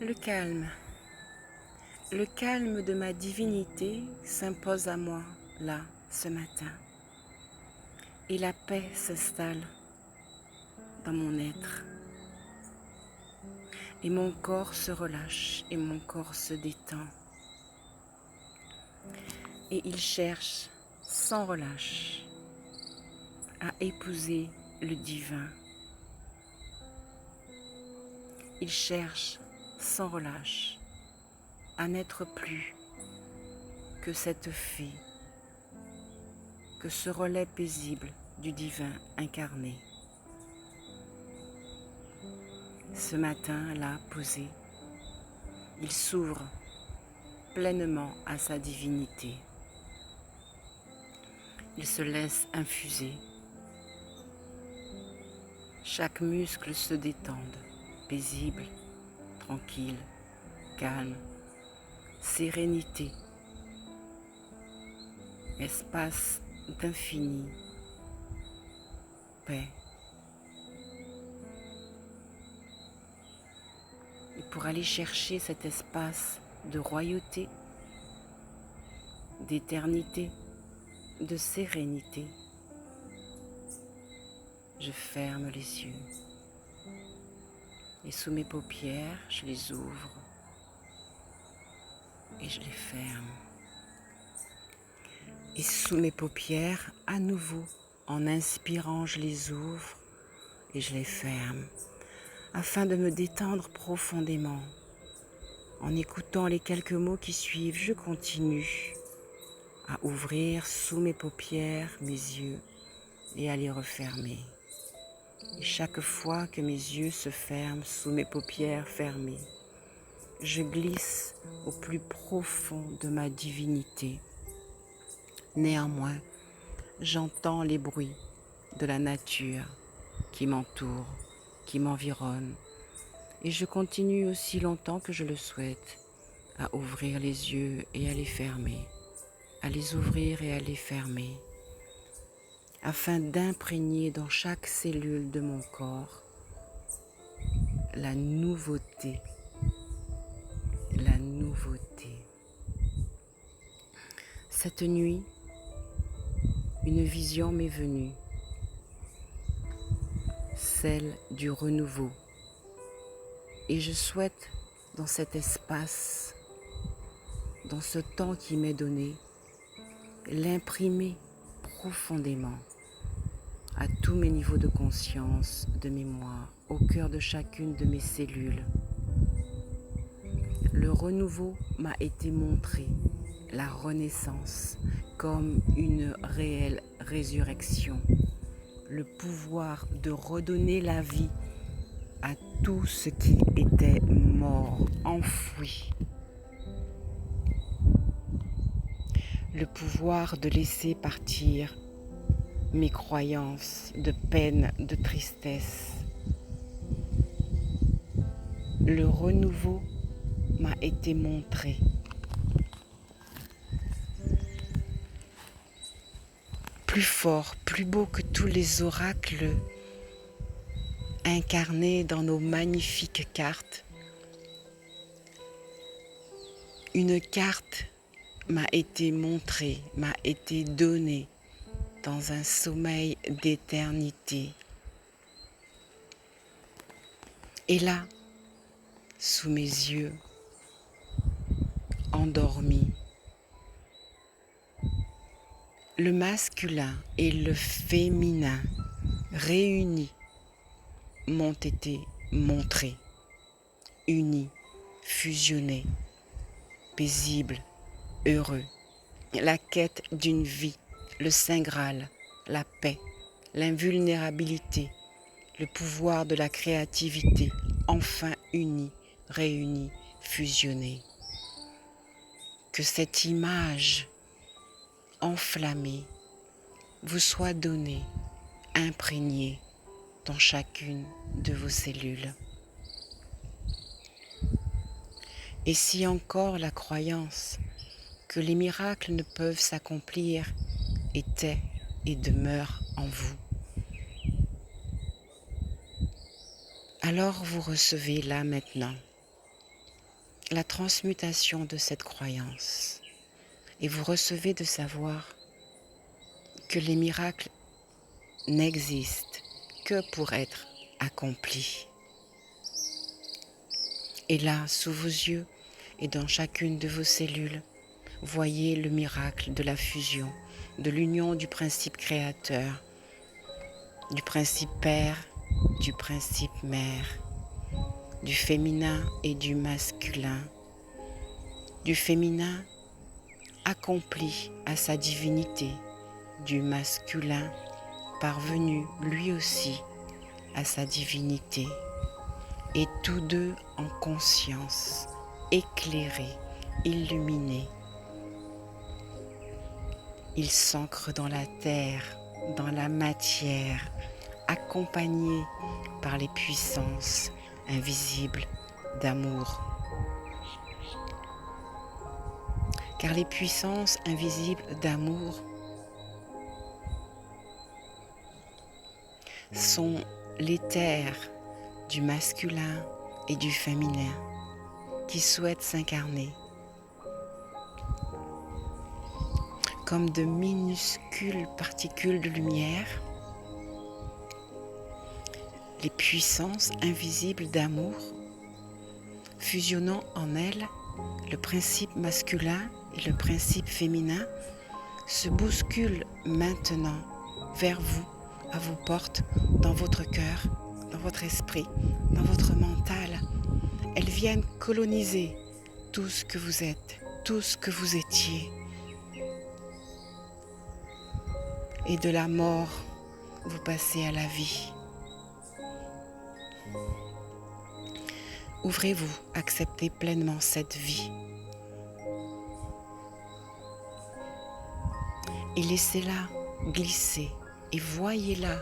Le calme. Le calme de ma divinité s'impose à moi, là, ce matin. Et la paix s'installe dans mon être. Et mon corps se relâche et mon corps se détend. Et il cherche sans relâche à épouser le divin. Il cherche sans relâche à n'être plus que cette fée, que ce relais paisible du divin incarné. Ce matin, là, posé, il s'ouvre pleinement à sa divinité. Il se laisse infuser. Chaque muscle se détende, paisible, tranquille, calme, sérénité, espace d'infini, paix. Et pour aller chercher cet espace de royauté, d'éternité, de sérénité, je ferme les yeux. Et sous mes paupières, je les ouvre et je les ferme. Et sous mes paupières, à nouveau, en inspirant, je les ouvre et je les ferme, afin de me détendre profondément. En écoutant les quelques mots qui suivent, je continue à ouvrir sous mes paupières mes yeux et à les refermer. Et chaque fois que mes yeux se ferment sous mes paupières fermées, je glisse au plus profond de ma divinité. Néanmoins, j'entends les bruits de la nature qui m'entoure, qui m'environne, et je continue aussi longtemps que je le souhaite à ouvrir les yeux et à les fermer, à les ouvrir et à les fermer, afin d'imprégner dans chaque cellule de mon corps la nouveauté, la nouveauté. Cette nuit, une vision m'est venue, celle du renouveau. Et je souhaite, dans cet espace, dans ce temps qui m'est donné, l'imprimer profondément à tous mes niveaux de conscience, de mémoire, au cœur de chacune de mes cellules. Le renouveau m'a été montré, la renaissance, comme une réelle résurrection, le pouvoir de redonner la vie à tout ce qui était mort, enfoui. Le pouvoir de laisser partir mes croyances de peine, de tristesse. Le renouveau m'a été montré. Plus fort, plus beau que tous les oracles incarnés dans nos magnifiques cartes. Une carte m'a été montrée, m'a été donnée dans un sommeil d'éternité. Et là, sous mes yeux, endormis, le masculin et le féminin réunis m'ont été montrés, unis, fusionnés, paisibles, heureux. La quête d'une vie, le Saint Graal, la paix, l'invulnérabilité, le pouvoir de la créativité, enfin unis, réunis, fusionnés. Que cette image enflammée vous soit donnée, imprégnée dans chacune de vos cellules. Et si encore la croyance que les miracles ne peuvent s'accomplir était et demeure en vous, alors vous recevez là maintenant la transmutation de cette croyance et vous recevez de savoir que les miracles n'existent que pour être accomplis. Et là, sous vos yeux et dans chacune de vos cellules, voyez le miracle de la fusion, de l'union du principe créateur, du principe père, du principe mère, du féminin et du masculin, du féminin accompli à sa divinité, du masculin parvenu lui aussi à sa divinité, et tous deux en conscience, éclairés, illuminés. Ils s'ancrent dans la terre, dans la matière, accompagnés par les puissances invisibles d'amour. Car les puissances invisibles d'amour sont l'éther du masculin et du féminin qui souhaitent s'incarner comme de minuscules particules de lumière. Les puissances invisibles d'amour, fusionnant en elles le principe masculin et le principe féminin, se bousculent maintenant vers vous, à vos portes, dans votre cœur, dans votre esprit, dans votre mental. Elles viennent coloniser tout ce que vous êtes, tout ce que vous étiez. Et de la mort, vous passez à la vie. Ouvrez-vous, acceptez pleinement cette vie. Et laissez-la glisser et voyez-la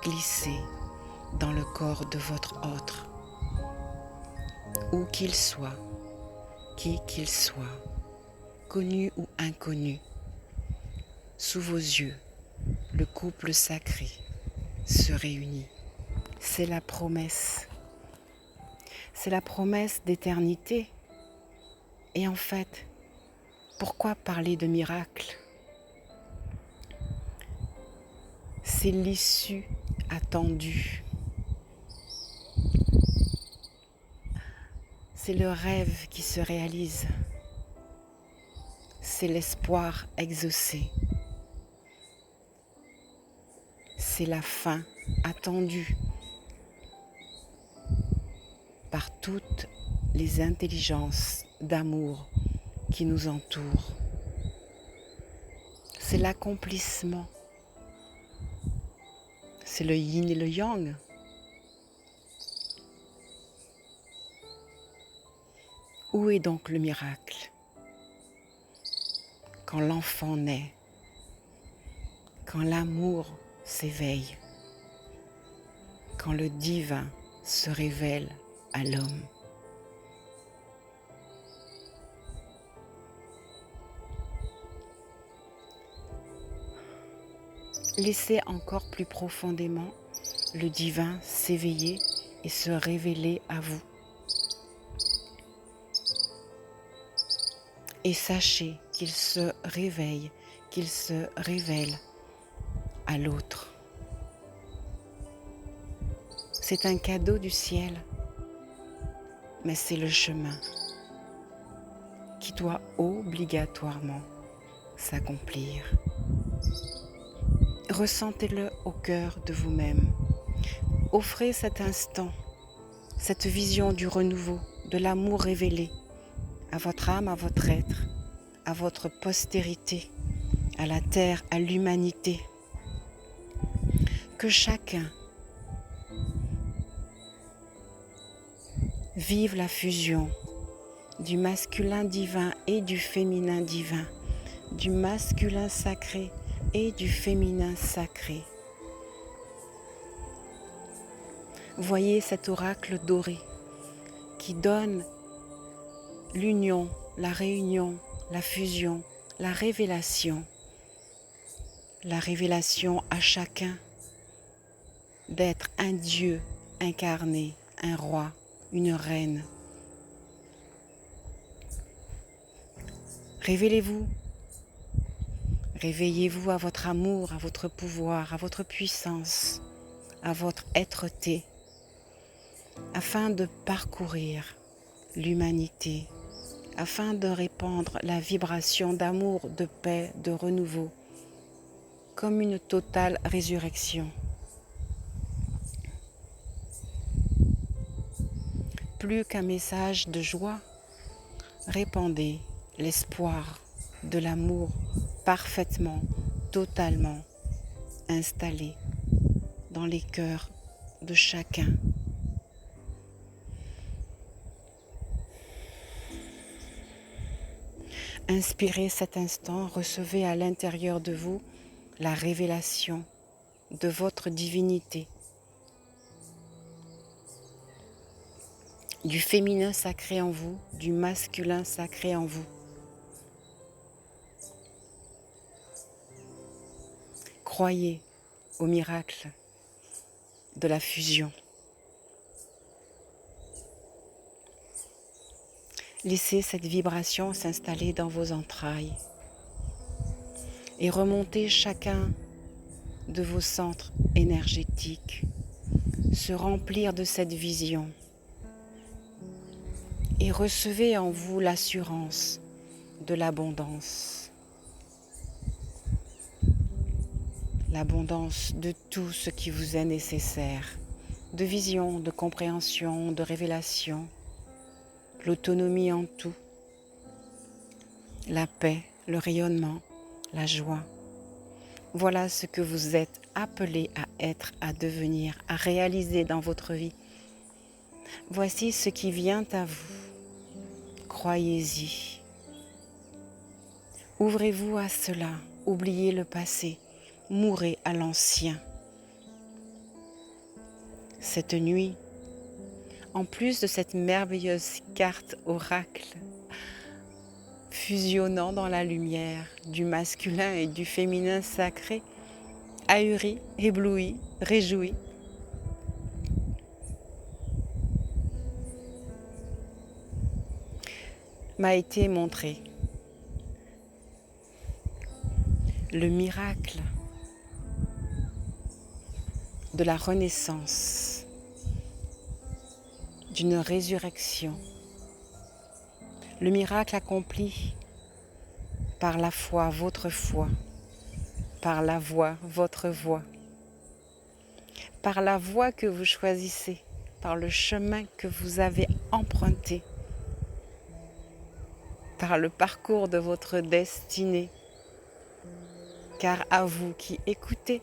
glisser dans le corps de votre autre. Où qu'il soit, qui qu'il soit, connu ou inconnu, sous vos yeux, le couple sacré se réunit. C'est la promesse. C'est la promesse d'éternité. Et en fait, pourquoi parler de miracle? C'est l'issue attendue. C'est le rêve qui se réalise. C'est l'espoir exaucé. C'est la fin attendue par toutes les intelligences d'amour qui nous entourent. C'est l'accomplissement. C'est le yin et le yang. Où est donc le miracle? Quand l'enfant naît, quand l'amour s'éveille, quand le divin se révèle à l'homme. Laissez encore plus profondément le divin s'éveiller et se révéler à vous. Et sachez qu'il se réveille, qu'il se révèle à l'autre. C'est un cadeau du ciel, mais c'est le chemin qui doit obligatoirement s'accomplir. Ressentez-le au cœur de vous-même. Offrez cet instant, cette vision du renouveau, de l'amour révélé à votre âme, à votre être, à votre postérité, à la terre, à l'humanité. Que chacun vive la fusion du masculin divin et du féminin divin, du masculin sacré et du féminin sacré. Voyez cet oracle doré qui donne l'union, la réunion, la fusion, la révélation à chacun d'être un Dieu incarné, un roi, une reine. Révélez-vous. Réveillez-vous à votre amour, à votre pouvoir, à votre puissance, à votre être-té, afin de parcourir l'humanité, afin de répandre la vibration d'amour, de paix, de renouveau, comme une totale résurrection. Plus qu'un message de joie, répandez l'espoir de l'amour parfaitement, totalement installé dans les cœurs de chacun. Inspirez cet instant, recevez à l'intérieur de vous la révélation de votre divinité, du féminin sacré en vous, du masculin sacré en vous. Croyez au miracle de la fusion. Laissez cette vibration s'installer dans vos entrailles et remonter chacun de vos centres énergétiques, se remplir de cette vision et recevez en vous l'assurance de l'abondance. L'abondance de tout ce qui vous est nécessaire, de vision, de compréhension, de révélation, l'autonomie en tout, la paix, le rayonnement, la joie. Voilà ce que vous êtes appelés à être, à devenir, à réaliser dans votre vie. Voici ce qui vient à vous. Croyez-y. Ouvrez-vous à cela, oubliez le passé, mourrez à l'ancien. Cette nuit, en plus de cette merveilleuse carte oracle, fusionnant dans la lumière du masculin et du féminin sacré, ahuri, ébloui, réjoui, m'a été montré le miracle de la renaissance, d'une résurrection, le miracle accompli par la foi, votre foi, par la voix, votre voix, par la voie que vous choisissez, par le chemin que vous avez emprunté, par le parcours de votre destinée, car à vous qui écoutez,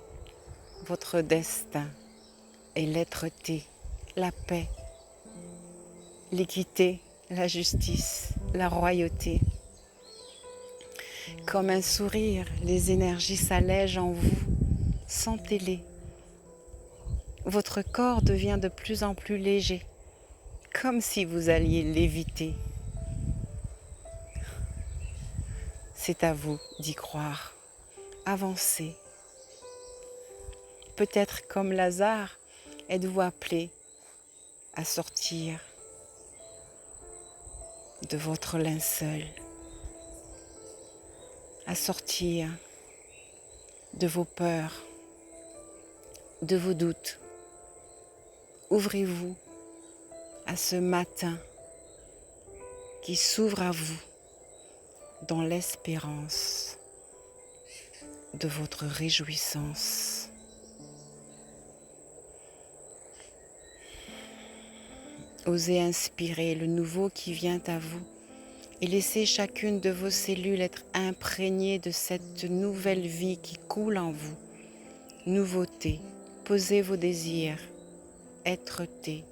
votre destin est l'être-té, la paix, l'équité, la justice, la royauté. Comme un sourire, les énergies s'allègent en vous, sentez-les. Votre corps devient de plus en plus léger, comme si vous alliez léviter. C'est à vous d'y croire. Avancez. Peut-être comme Lazare, êtes-vous appelé à sortir de votre linceul, à sortir de vos peurs, de vos doutes. Ouvrez-vous à ce matin qui s'ouvre à vous dans l'espérance de votre réjouissance. Osez inspirer le nouveau qui vient à vous et laissez chacune de vos cellules être imprégnées de cette nouvelle vie qui coule en vous. Nouveauté, posez vos désirs, être-té.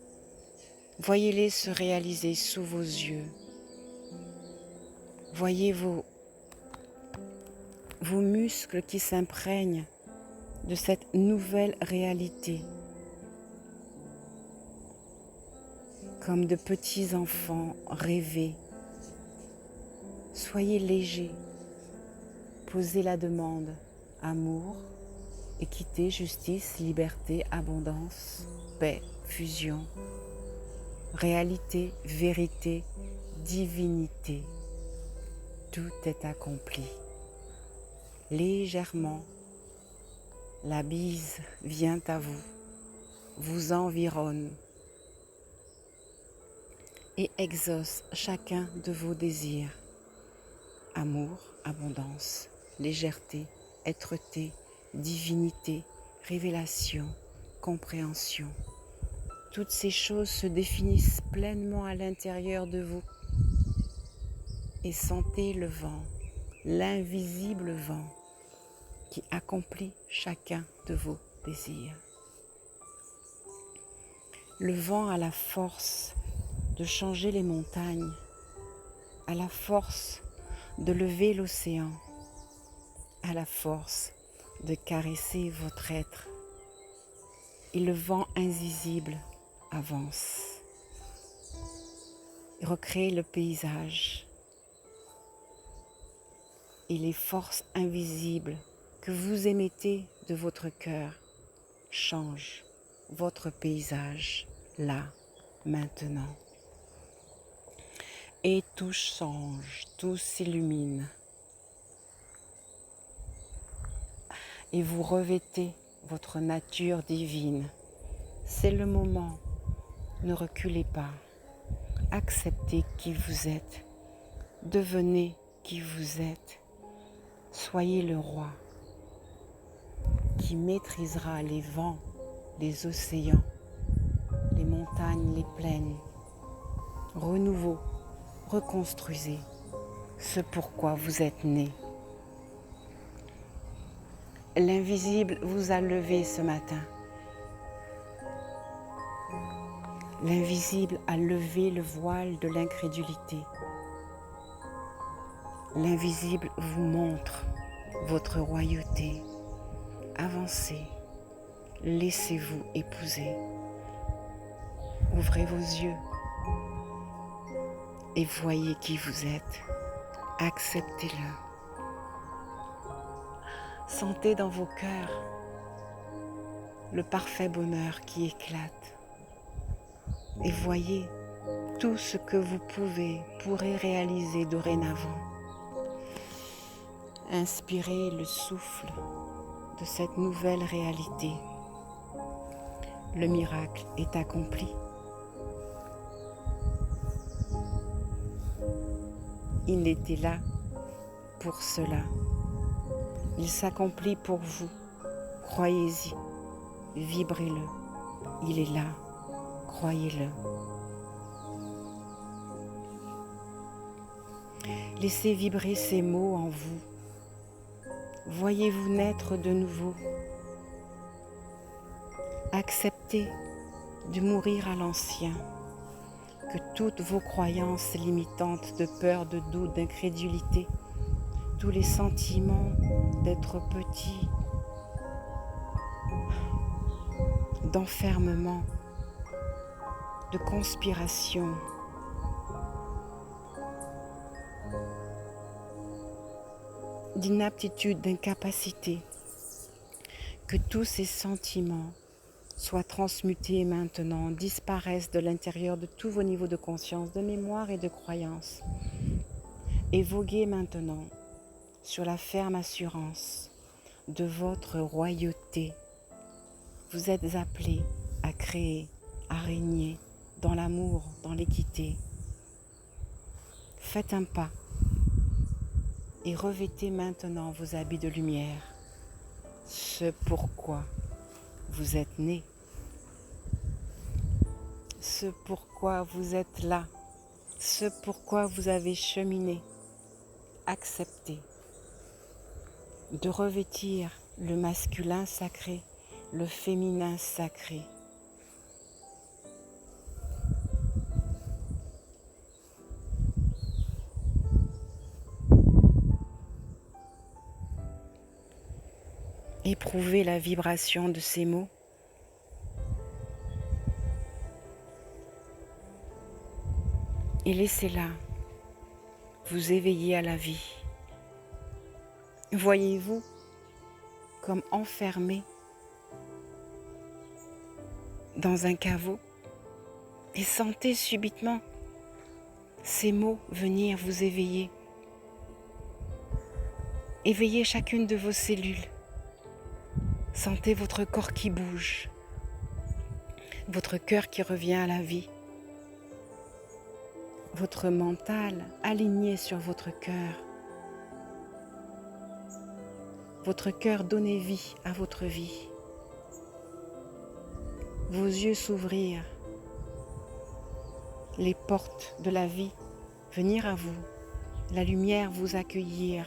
Voyez-les se réaliser sous vos yeux. Voyez vos muscles qui s'imprègnent de cette nouvelle réalité. Comme de petits enfants rêvés. Soyez légers. Posez la demande. Amour, équité, justice, liberté, abondance, paix, fusion, réalité, vérité, divinité. tout est accompli. Légèrement, la bise vient à vous, vous environne et exauce chacun de vos désirs. Amour, abondance, légèreté, êtreté, divinité, révélation, compréhension. Toutes ces choses se définissent pleinement à l'intérieur de vous. Et sentez le vent, l'invisible vent qui accomplit chacun de vos désirs. Le vent a la force de changer les montagnes, a la force de lever l'océan, a la force de caresser votre être. Et le vent invisible avance, recrée le paysage. Et les forces invisibles que vous émettez de votre cœur changent votre paysage, là, maintenant. Et tout change, tout s'illumine. Et vous revêtez votre nature divine. C'est le moment. Ne reculez pas. Acceptez qui vous êtes. Devenez qui vous êtes. Soyez le roi qui maîtrisera les vents, les océans, les montagnes, les plaines. Renouveau, reconstruisez ce pourquoi vous êtes né. L'invisible vous a levé ce matin. L'invisible a levé le voile de l'incrédulité. L'invisible vous montre votre royauté. Avancez, laissez-vous épouser. Ouvrez vos yeux et voyez qui vous êtes. Acceptez-le. Sentez dans vos cœurs le parfait bonheur qui éclate. Et voyez tout ce que vous pourrez réaliser dorénavant. Inspirez le souffle de cette nouvelle réalité. Le miracle est accompli. Il était là pour cela. Il s'accomplit pour vous. Croyez-y, vibrez-le. Il est là, croyez-le. Laissez vibrer ces mots en vous. Voyez-vous naître de nouveau. Acceptez de mourir à l'ancien, que toutes vos croyances limitantes de peur, de doute, d'incrédulité, tous les sentiments d'être petit, d'enfermement, de conspiration, d'inaptitude, d'incapacité, que tous ces sentiments soient transmutés maintenant, disparaissent de l'intérieur de tous vos niveaux de conscience, de mémoire et de croyance. Et voguez maintenant sur la ferme assurance de votre royauté. Vous êtes appelés à créer, à régner dans l'amour, dans l'équité. Faites un pas et revêtez maintenant vos habits de lumière, ce pourquoi vous êtes nés, ce pourquoi vous êtes là, ce pourquoi vous avez cheminé. Acceptez de revêtir le masculin sacré, le féminin sacré. Éprouvez la vibration de ces mots. Et laissez-la vous éveiller à la vie. Voyez-vous comme enfermé dans un caveau et sentez subitement ces mots venir vous éveiller. Éveillez chacune de vos cellules. Sentez votre corps qui bouge, votre cœur qui revient à la vie, votre mental aligné sur votre cœur donner vie à votre vie, vos yeux s'ouvrir, les portes de la vie venir à vous, la lumière vous accueillir,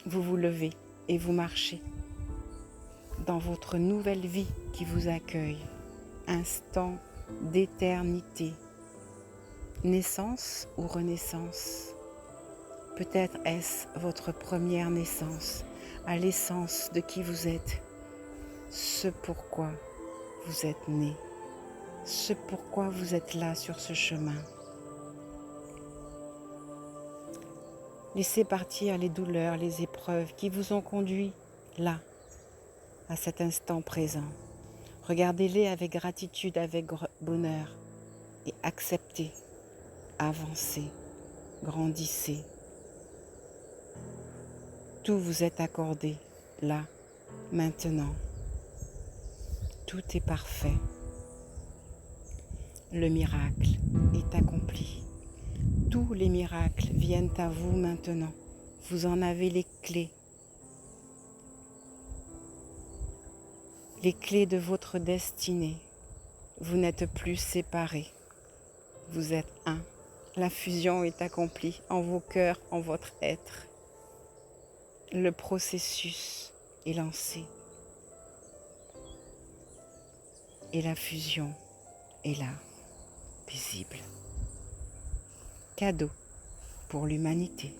vous vous levez et vous marchez dans votre nouvelle vie qui vous accueille, instant d'éternité, naissance ou renaissance. Peut-être est-ce votre première naissance, à l'essence de qui vous êtes, ce pourquoi vous êtes né, ce pourquoi vous êtes là sur ce chemin. Laissez partir les douleurs, les épreuves qui vous ont conduit là, à cet instant présent. Regardez-les avec gratitude, avec bonheur et acceptez, avancez, grandissez. Tout vous est accordé là, maintenant. Tout est parfait. Le miracle est accompli. Tous les miracles viennent à vous maintenant. Vous en avez les clés. Les clés de votre destinée. Vous n'êtes plus séparés. Vous êtes un. La fusion est accomplie en vos cœurs, en votre être. Le processus est lancé. Et la fusion est là, visible. Cadeau pour l'humanité.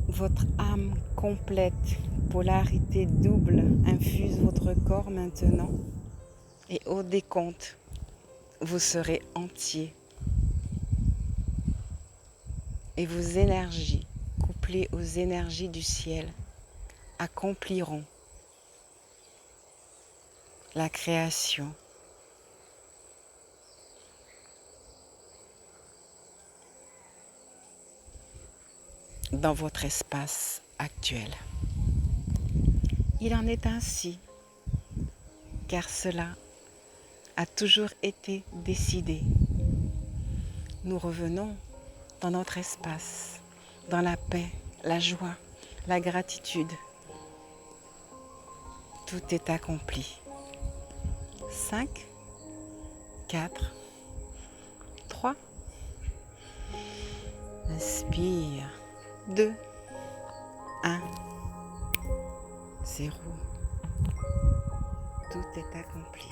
Votre âme complète, polarité double, infuse votre corps maintenant. Et au décompte, vous serez entier. Et vos énergies, couplées aux énergies du ciel, accompliront la création. Dans votre espace actuel. Il en est ainsi, car cela a toujours été décidé. Nous revenons dans notre espace, dans la paix, la joie, la gratitude. Tout est accompli. 5, 4, 3. Inspire. 2, 1, 0. Tout est accompli.